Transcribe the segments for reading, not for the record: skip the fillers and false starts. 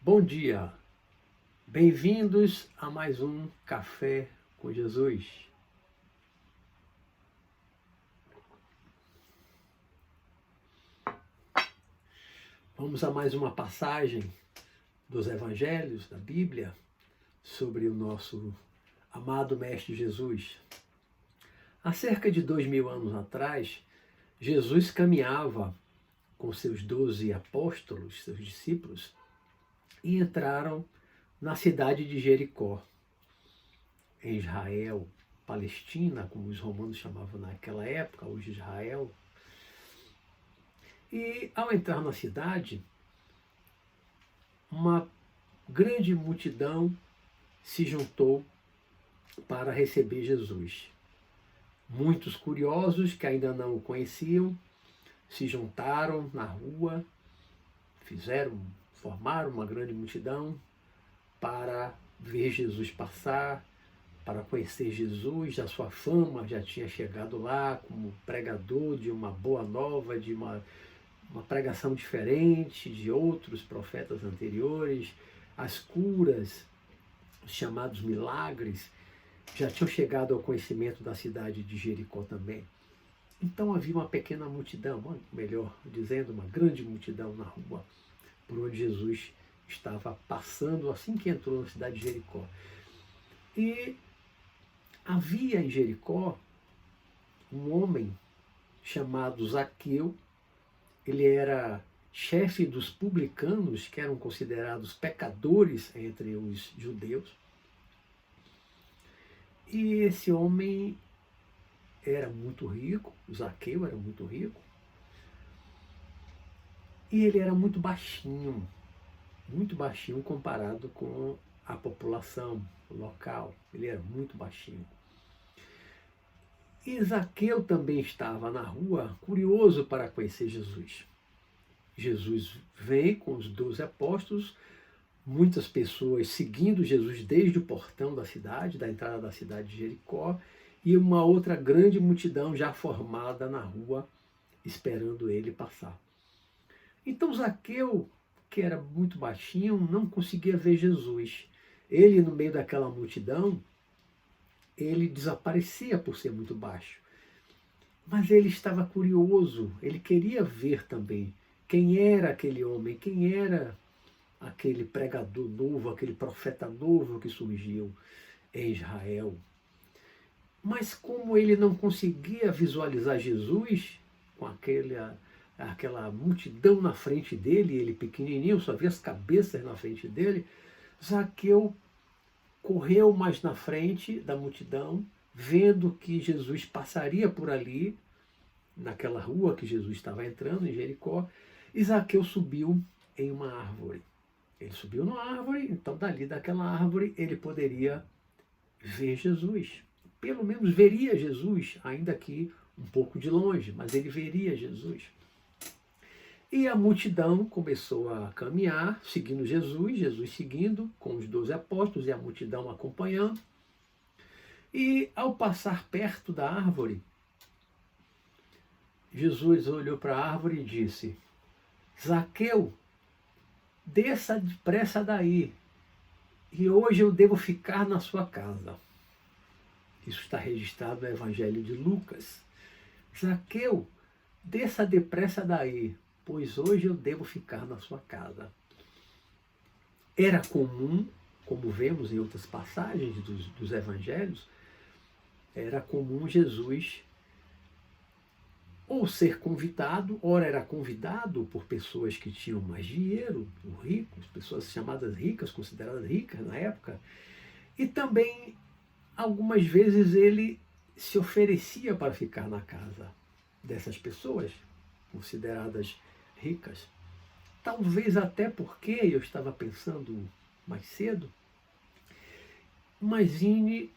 Bom dia, bem-vindos a mais um Café com Jesus. Vamos a mais uma passagem dos Evangelhos, da Bíblia, sobre o nosso amado Mestre Jesus. Há cerca de 2000 anos atrás, Jesus caminhava com seus 12 apóstolos, seus discípulos, e entraram na cidade de Jericó, em Israel, Palestina, como os romanos chamavam naquela época, hoje Israel. E ao entrar na cidade, uma grande multidão se juntou para receber Jesus. Muitos curiosos que ainda não o conheciam se juntaram na rua, formaram uma grande multidão para ver Jesus passar, para conhecer Jesus. A sua fama já tinha chegado lá como pregador de uma boa nova, de uma pregação diferente de outros profetas anteriores. As curas, os chamados milagres, já tinham chegado ao conhecimento da cidade de Jericó também. Então havia uma pequena multidão, melhor dizendo, uma grande multidão na rua, por onde Jesus estava passando assim que entrou na cidade de Jericó. E havia em Jericó um homem chamado Zaqueu. Ele era chefe dos publicanos, que eram considerados pecadores entre os judeus. E esse homem era muito rico, Zaqueu era muito rico, e ele era muito baixinho comparado com a população local. Ele era muito baixinho. E Zaqueu também estava na rua, curioso para conhecer Jesus. Jesus vem com os 12 apóstolos, muitas pessoas seguindo Jesus desde o portão da cidade, da entrada da cidade de Jericó, e uma outra grande multidão já formada na rua, esperando ele passar. Então Zaqueu, que era muito baixinho, não conseguia ver Jesus. Ele, no meio daquela multidão, ele desaparecia por ser muito baixo. Mas ele estava curioso, ele queria ver também quem era aquele homem, quem era aquele pregador novo, aquele profeta novo que surgiu em Israel. Mas como ele não conseguia visualizar Jesus com aquela multidão na frente dele, ele pequenininho, só via as cabeças na frente dele, Zaqueu correu mais na frente da multidão, vendo que Jesus passaria por ali, naquela rua que Jesus estava entrando, em Jericó, e Zaqueu subiu em uma árvore. Ele subiu numa árvore, então dali daquela árvore ele poderia ver Jesus. Pelo menos veria Jesus, ainda que um pouco de longe, mas ele veria Jesus. E a multidão começou a caminhar, seguindo Jesus, Jesus seguindo, com os 12 apóstolos e a multidão acompanhando. E ao passar perto da árvore, Jesus olhou para a árvore e disse: Zaqueu, desça depressa daí, e hoje eu devo ficar na sua casa. Isso está registrado no Evangelho de Lucas. Zaqueu, desça depressa daí, pois hoje eu devo ficar na sua casa. Era comum, como vemos em outras passagens dos evangelhos, era comum Jesus ou ser convidado, ora era convidado por pessoas que tinham mais dinheiro, ricos, pessoas chamadas ricas, consideradas ricas na época, e também algumas vezes ele se oferecia para ficar na casa dessas pessoas consideradas ricas. Talvez até porque, eu estava pensando mais cedo, imagine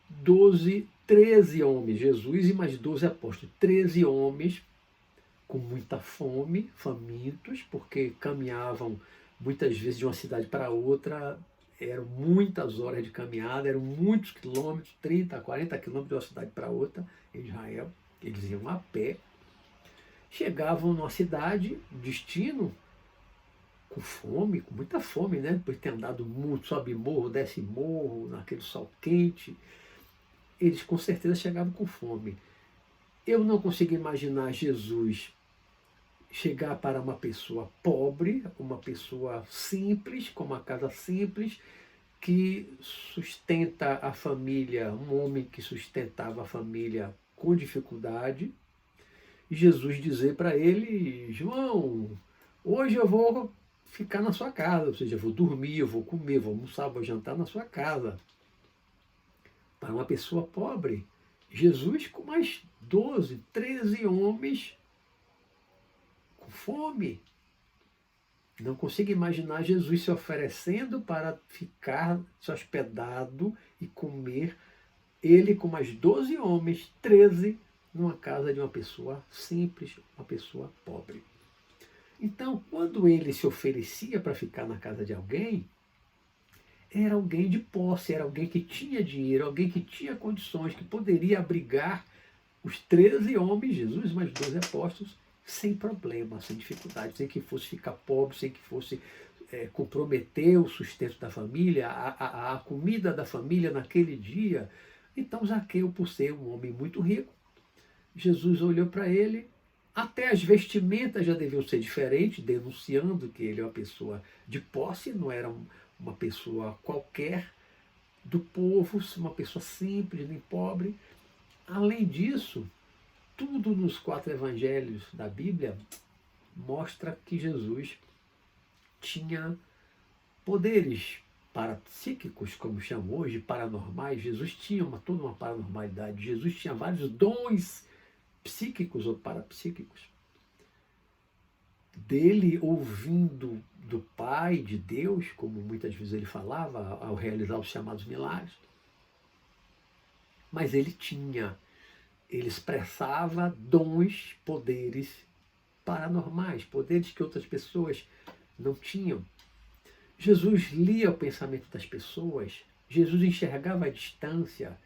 12, 13 homens, Jesus e mais 12 apóstolos, 13 homens com muita fome, famintos, porque caminhavam muitas vezes de uma cidade para outra, eram muitas horas de caminhada, eram muitos quilômetros, 30, 40 quilômetros de uma cidade para outra, em Israel. Eles iam a pé, chegavam numa cidade, destino, com fome, com muita fome, né? Depois de ter andado muito, sobe morro, desce morro, naquele sol quente, eles com certeza chegavam com fome. Eu não consigo imaginar Jesus chegar para uma pessoa pobre, uma pessoa simples, com uma casa simples, que sustenta a família, um homem que sustentava a família com dificuldade, e Jesus dizer para ele: João, hoje eu vou ficar na sua casa, ou seja, eu vou dormir, eu vou comer, vou almoçar, vou jantar na sua casa. Para uma pessoa pobre, Jesus com mais 12, 13 homens com fome. Não consigo imaginar Jesus se oferecendo para ficar se hospedado e comer, ele com mais 12 homens, 13, numa casa de uma pessoa simples, uma pessoa pobre. Então, quando ele se oferecia para ficar na casa de alguém, era alguém de posse, era alguém que tinha dinheiro, alguém que tinha condições, que poderia abrigar os 13 homens, Jesus mais 12 apóstolos, sem problema, sem dificuldade, sem que fosse ficar pobre, sem que fosse comprometer o sustento da família, a comida da família naquele dia. Então Zaqueu, por ser um homem muito rico, Jesus olhou para ele, até as vestimentas já deviam ser diferentes, denunciando que ele é uma pessoa de posse, não era uma pessoa qualquer do povo, uma pessoa simples, nem pobre. Além disso, tudo nos 4 evangelhos da Bíblia mostra que Jesus tinha poderes parapsíquicos, como chamam hoje, paranormais. Jesus tinha toda uma paranormalidade. Jesus tinha vários dons psíquicos ou parapsíquicos. Dele ouvindo do Pai, de Deus, como muitas vezes ele falava, ao realizar os chamados milagres. Mas ele expressava dons, poderes paranormais, poderes que outras pessoas não tinham. Jesus lia o pensamento das pessoas, Jesus enxergava a distância,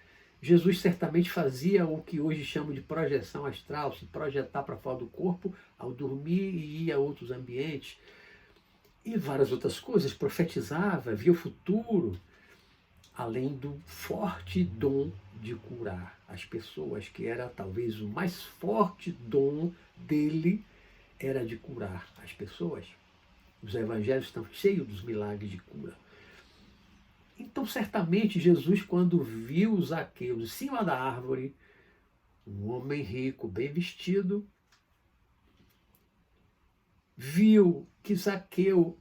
Jesus certamente fazia o que hoje chamam de projeção astral, se projetar para fora do corpo ao dormir e ir a outros ambientes. E várias outras coisas, profetizava, via o futuro, além do forte dom de curar as pessoas, que era talvez o mais forte dom dele, era de curar as pessoas. Os evangelhos estão cheios dos milagres de cura. Então, certamente, Jesus, quando viu Zaqueu em cima da árvore, um homem rico, bem vestido, viu que Zaqueu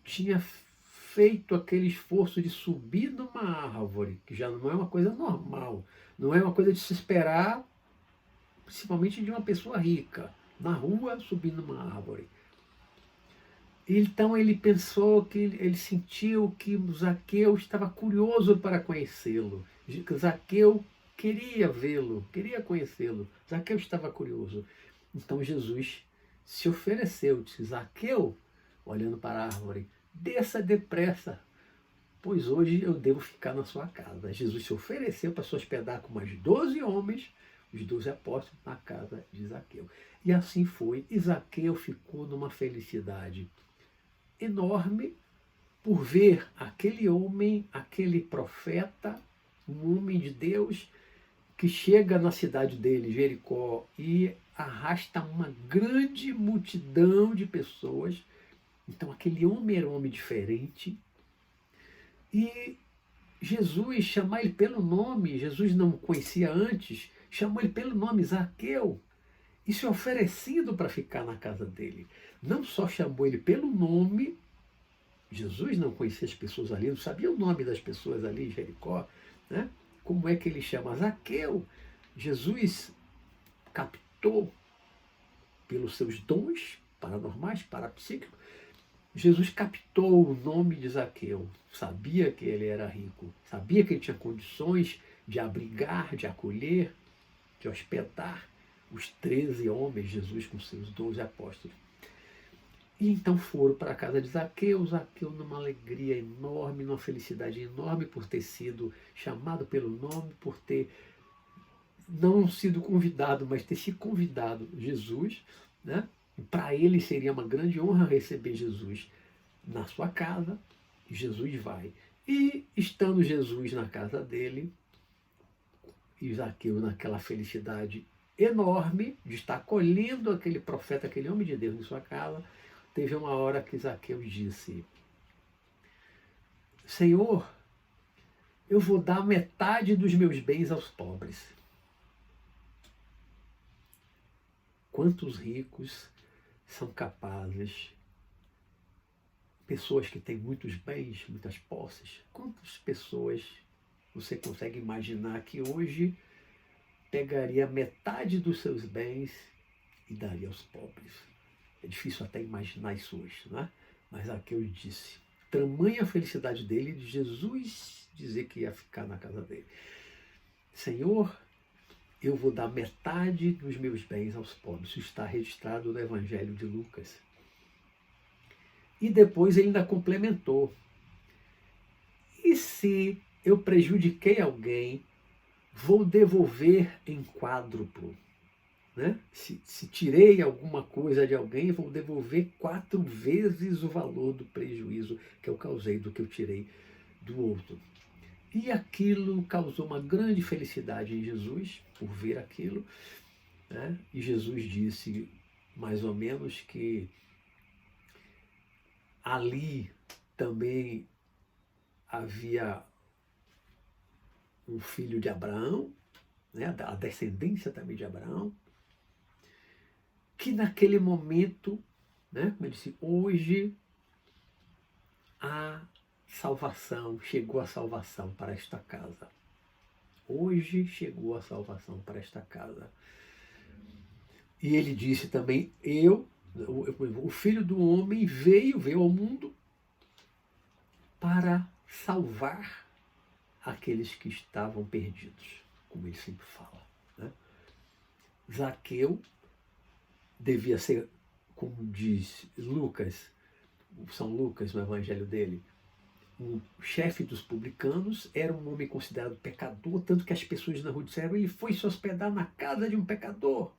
tinha feito aquele esforço de subir numa árvore, que já não é uma coisa normal, não é uma coisa de se esperar, principalmente de uma pessoa rica, na rua, subir numa árvore. Então ele pensou que ele sentiu que Zaqueu estava curioso para conhecê-lo. Zaqueu queria vê-lo, queria conhecê-lo. Zaqueu estava curioso. Então Jesus se ofereceu, disse: Zaqueu, olhando para a árvore, desça depressa, pois hoje eu devo ficar na sua casa. Jesus se ofereceu para se hospedar com mais 12 homens, os 12 apóstolos, na casa de Zaqueu. E assim foi. E Zaqueu ficou numa felicidade enorme por ver aquele homem, aquele profeta, um homem de Deus, que chega na cidade dele, Jericó, e arrasta uma grande multidão de pessoas. Então aquele homem era um homem diferente. E Jesus, chamar ele pelo nome, Jesus não o conhecia antes, chamou ele pelo nome, Zaqueu, e se oferecendo para ficar na casa dele. Não só chamou ele pelo nome, Jesus não conhecia as pessoas ali, não sabia o nome das pessoas ali em Jericó, né? Como é que ele chama? Zaqueu. Jesus captou pelos seus dons paranormais, parapsíquicos, Jesus captou o nome de Zaqueu, sabia que ele era rico, sabia que ele tinha condições de abrigar, de acolher, de hospedar os 13 homens, Jesus com seus 12 apóstolos. E então foram para a casa de Zaqueu, Zaqueu numa alegria enorme, numa felicidade enorme por ter sido chamado pelo nome, por ter não sido convidado, mas ter se convidado Jesus, né? Para ele seria uma grande honra receber Jesus na sua casa, Jesus vai. E estando Jesus na casa dele, e Zaqueu naquela felicidade enorme de estar acolhendo aquele profeta, aquele homem de Deus em sua casa, teve uma hora que Zaqueu disse: Senhor, eu vou dar metade dos meus bens aos pobres. Quantos ricos são capazes, pessoas que têm muitos bens, muitas posses, quantas pessoas você consegue imaginar que hoje pegaria metade dos seus bens e daria aos pobres? É difícil até imaginar isso hoje, né? Mas Zaqueu disse, tamanha a felicidade dele de Jesus dizer que ia ficar na casa dele: Senhor, eu vou dar metade dos meus bens aos pobres. Isso está registrado no Evangelho de Lucas. E depois ele ainda complementou: e se eu prejudiquei alguém, vou devolver em quádruplo. Né? Se tirei alguma coisa de alguém, vou devolver 4 vezes o valor do prejuízo que eu causei, do que eu tirei do outro. E aquilo causou uma grande felicidade em Jesus, por ver aquilo. Né? E Jesus disse, mais ou menos, que ali também havia um filho de Abraão, né? A descendência também de Abraão, que naquele momento, né, como eu disse, hoje a salvação, chegou a salvação para esta casa. Hoje chegou a salvação para esta casa. E ele disse também, o Filho do Homem veio ao mundo para salvar aqueles que estavam perdidos, como ele sempre fala. Né? Zaqueu devia ser, como diz Lucas, São Lucas no evangelho dele, o chefe dos publicanos, era um homem considerado pecador, tanto que as pessoas na rua disseram, ele foi se hospedar na casa de um pecador,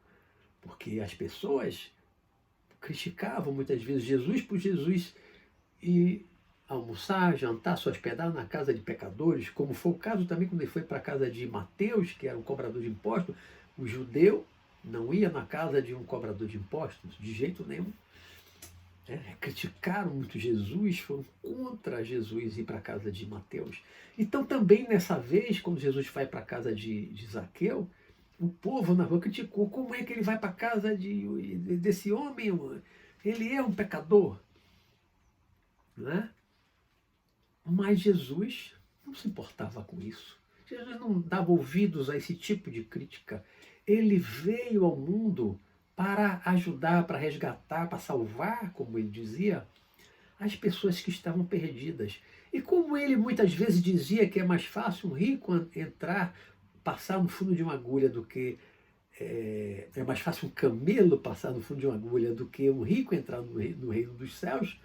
porque as pessoas criticavam muitas vezes Jesus por Jesus e almoçar, jantar, se hospedar na casa de pecadores, como foi o caso também quando ele foi para a casa de Mateus, que era um cobrador de impostos. O judeu não ia na casa de um cobrador de impostos, de jeito nenhum. Criticaram muito Jesus, foram contra Jesus ir para a casa de Mateus. Então também nessa vez, quando Jesus vai para a casa de Zaqueu, o povo na rua criticou, como é que ele vai para a casa desse homem? Ele é um pecador. Né? Mas Jesus não se importava com isso. Jesus não dava ouvidos a esse tipo de crítica. Ele veio ao mundo para ajudar, para resgatar, para salvar, como ele dizia, as pessoas que estavam perdidas. E como ele muitas vezes dizia que é mais fácil um rico entrar, passar no fundo de uma agulha do que... É mais fácil um camelo passar no fundo de uma agulha do que um rico entrar no reino dos céus,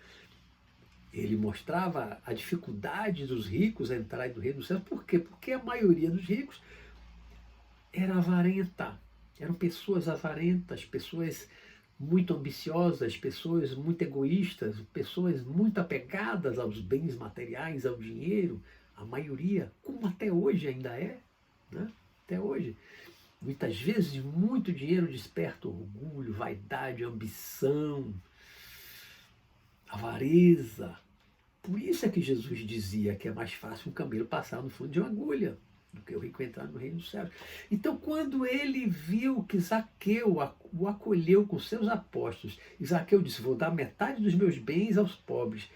ele mostrava a dificuldade dos ricos a entrarem no reino dos céus. Por quê? Porque a maioria dos ricos era avarenta. Eram pessoas avarentas, pessoas muito ambiciosas, pessoas muito egoístas, pessoas muito apegadas aos bens materiais, ao dinheiro, a maioria, como até hoje ainda é, né? Até hoje. Muitas vezes muito dinheiro desperta orgulho, vaidade, ambição, avareza. Por isso é que Jesus dizia que é mais fácil um camelo passar no fundo de uma agulha do que o rico entrar no reino dos céus. Então, quando ele viu que Zaqueu o acolheu com seus apóstolos, e Zaqueu disse, vou dar metade dos meus bens aos pobres,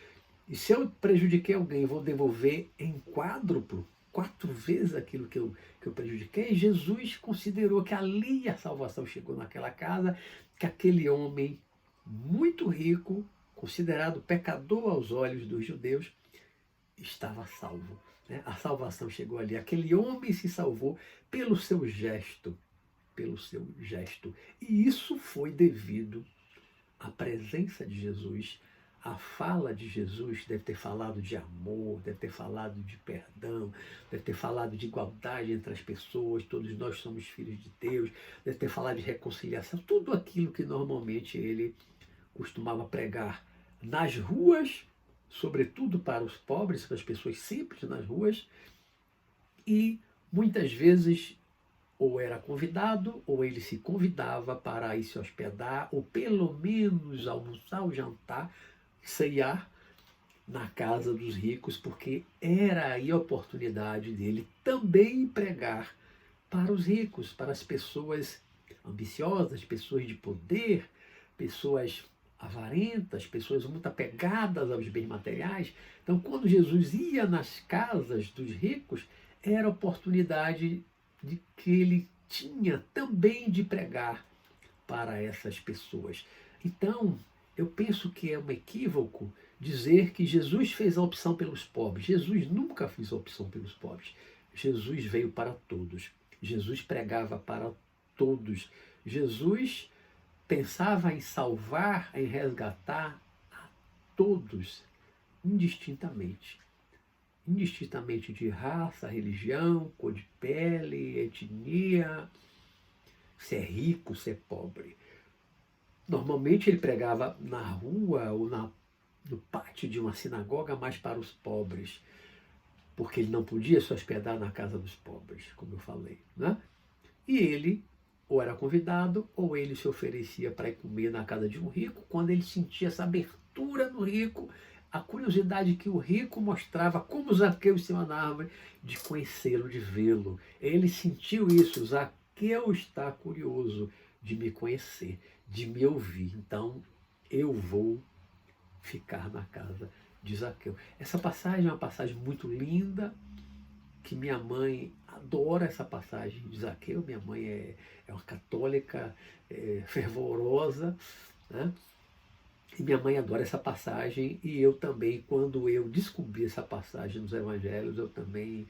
e se eu prejudiquei alguém, vou devolver em quádruplo, 4 vezes aquilo que eu prejudiquei, Jesus considerou que ali a salvação chegou naquela casa, que aquele homem muito rico, considerado pecador aos olhos dos judeus, estava salvo. Né? A salvação chegou ali. Aquele homem se salvou pelo seu gesto. Pelo seu gesto. E isso foi devido à presença de Jesus. A fala de Jesus deve ter falado de amor, deve ter falado de perdão, deve ter falado de igualdade entre as pessoas, todos nós somos filhos de Deus, deve ter falado de reconciliação, tudo aquilo que normalmente ele costumava pregar nas ruas sobretudo para os pobres, para as pessoas simples nas ruas, e muitas vezes ou era convidado, ou ele se convidava para ir se hospedar, ou pelo menos almoçar ou jantar, ceiar na casa dos ricos, porque era aí a oportunidade dele também pregar para os ricos, para as pessoas ambiciosas, pessoas de poder, pessoas avarentas, pessoas muito apegadas aos bens materiais. Então, quando Jesus ia nas casas dos ricos, era a oportunidade de que ele tinha também de pregar para essas pessoas. Então, eu penso que é um equívoco dizer que Jesus fez a opção pelos pobres. Jesus nunca fez a opção pelos pobres. Jesus veio para todos. Jesus pregava para todos. Jesus pensava em salvar, em resgatar a todos, indistintamente. Indistintamente de raça, religião, cor de pele, etnia, se é rico, se é pobre. Normalmente ele pregava na rua ou no pátio de uma sinagoga, mais para os pobres, porque ele não podia se hospedar na casa dos pobres, como eu falei, né? E ele ou era convidado, ou ele se oferecia para ir comer na casa de um rico, quando ele sentia essa abertura no rico, a curiosidade que o rico mostrava, como Zaqueu em cima da árvore, de conhecê-lo, de vê-lo. Ele sentiu isso, Zaqueu está curioso de me conhecer, de me ouvir, então eu vou ficar na casa de Zaqueu. Essa passagem é uma passagem muito linda, que minha mãe adora essa passagem de Zaqueu. Minha mãe é uma católica fervorosa, né? E minha mãe adora essa passagem, e eu também, quando eu descobri essa passagem nos evangelhos, eu também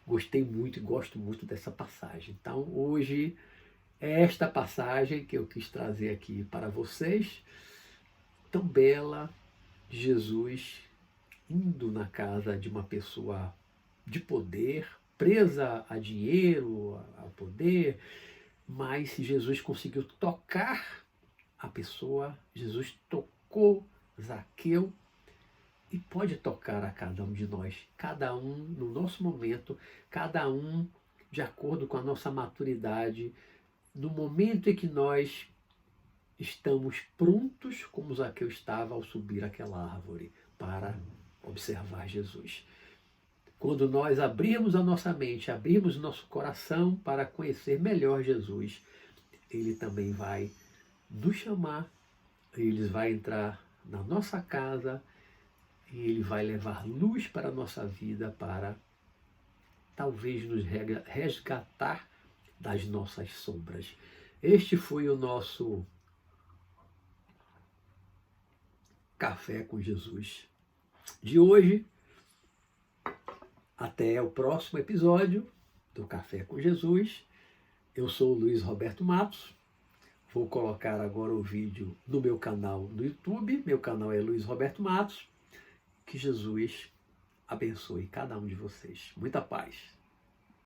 gostei muito e gosto muito dessa passagem. Então, hoje, é esta passagem que eu quis trazer aqui para vocês, tão bela, de Jesus indo na casa de uma pessoa de poder, presa a dinheiro, a poder, mas Jesus conseguiu tocar a pessoa, Jesus tocou Zaqueu e pode tocar a cada um de nós, cada um no nosso momento, cada um de acordo com a nossa maturidade, no momento em que nós estamos prontos, como Zaqueu estava ao subir aquela árvore, para observar Jesus. Quando nós abrirmos a nossa mente, abrirmos nosso coração para conhecer melhor Jesus, ele também vai nos chamar, ele vai entrar na nossa casa e ele vai levar luz para a nossa vida, para talvez nos resgatar das nossas sombras. Este foi o nosso Café com Jesus de hoje. Até o próximo episódio do Café com Jesus. Eu sou o Luiz Roberto Matos. Vou colocar agora o vídeo no meu canal no YouTube. Meu canal é Luiz Roberto Matos. Que Jesus abençoe cada um de vocês. Muita paz.